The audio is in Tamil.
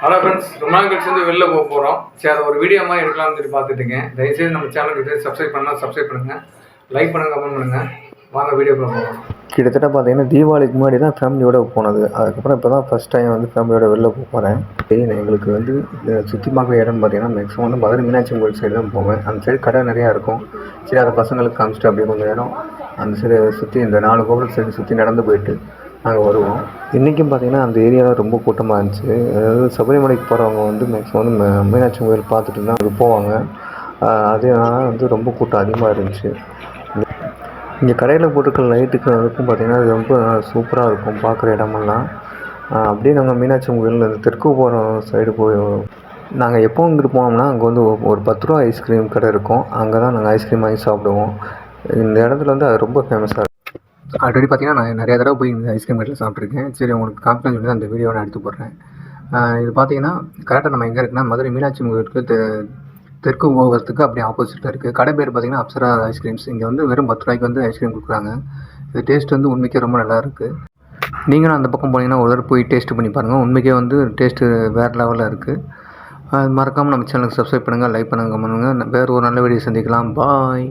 ஹலோ ஃப்ரெண்ட்ஸ், ரொம்ப நாள் கழிச்சு வந்து வெளில போக போகிறோம். சரி, அதை ஒரு வீடியோமா எடுக்கலாம்னு சொல்லி பார்த்துட்டுருக்கேன். தயவுசெய்து நம்ம சேனலுக்கு சப்ஸ்கிரைப் பண்ணால் சப்ஸ்கிரைப் பண்ணுங்கள், லைக் பண்ணுங்கள், கமெண்ட் பண்ணுங்கள். வாங்க வீடியோக்குள்ள போகலாம். கிட்டத்தட்ட பார்த்தீங்கன்னா தீபாவளிக்கு முன்னாடி தான் ஃபேமிலியோட போனது. அதுக்கப்புறம் இப்போ தான் ஃபஸ்ட் டைம் வந்து ஃபேமிலியோட வெளில போகிறேன். எங்களுக்கு வந்து சுற்றி பார்க்குற இடம்னு பார்த்தீங்கன்னா மேக்ஸிமம் வந்து மதுரை மீனாட்சி கோயில் சைடு தான் போவேன். அந்த சைடு கடை நிறையா இருக்கும். சரி, அதை பசங்களுக்கு காமிச்சிட்டு அப்படியே கொஞ்சம் நேரம் அந்த சைடு சுற்றி இந்த 4 கோபுரம் சைடு சுற்றி நடந்து போயிட்டு நாங்கள் வருவோம். இன்றைக்கும் பார்த்தீங்கன்னா அந்த ஏரியாவில் ரொம்ப கூட்டமாக இருந்துச்சு. அதாவது சபரிமலைக்கு போகிறவங்க வந்து மேக்ஸிமம் வந்து மீனாட்சி கோயில் பார்த்துட்டு தான் அது போவாங்க. அதனால வந்து ரொம்ப கூட்டம் அதிகமாக இருந்துச்சு. இங்கே கடையில் போட்டிருக்க லைட்டுக்கு அதுக்கும் பார்த்திங்கன்னா அது ரொம்ப சூப்பராக இருக்கும் பார்க்குற இடமெல்லாம். அப்படியே நாங்கள் மீனாட்சி கோயில் அந்த தெற்கு போகிற சைடு போய் நாங்கள் எப்போ இங்கிட்டு போனோம்னா அங்கே வந்து ஒரு 10 ரூபா ஐஸ்கிரீம் கடை இருக்கும். அங்கே தான் நாங்கள் ஐஸ்கிரீம் வாங்கி சாப்பிடுவோம். இந்த இடத்துல வந்து அது ரொம்ப ஃபேமஸாக இருக்கும். ஆல்ரெடி பார்த்திங்கன்னா நான் நிறையா தடவை போய் இந்த ஐஸ்கிரீம் கடையில் சாப்பிட்ருக்கேன். சரி, உங்களுக்கு காமிக்கலாம்னு சொல்லி அந்த வீடியோவை நான் எடுத்து போடுறேன். இது பார்த்திங்கன்னா கரெக்டாக நம்ம எங்கே இருக்குன்னா மதுரை மீனாட்சி கோயிலுக்கு தெற்கு கோபுரத்துக்கு அப்படியே ஆப்போசிட்டில் இருக்குது. கடை பேர் பார்த்திங்கன்னா அப்சரா ஐஸ்கிரீம்ஸ். இங்கே வந்து வெறும் 10 ரூபாய்க்கு வந்து ஐஸ்கிரீம் கொடுக்குறாங்க. இது டேஸ்ட் வந்து உண்மைக்கே ரொம்ப நல்லாயிருக்கு. நீங்களும் அந்த பக்கம் போனீங்கன்னா ஒரு தடவை போய் டேஸ்ட் பண்ணி பாருங்கள். உண்மைக்கே வந்து டேஸ்ட்டு வேறு லெவலில் இருக்குது. அது மறக்காமல் நம்ம சேனலுக்கு சப்ஸ்கிரைப் பண்ணுங்கள், லைக் பண்ணுங்கள், கமெண்ட் பண்ணுங்கள். வேறு ஒரு நல்ல வீடியோ சந்திக்கலாம். பாய்.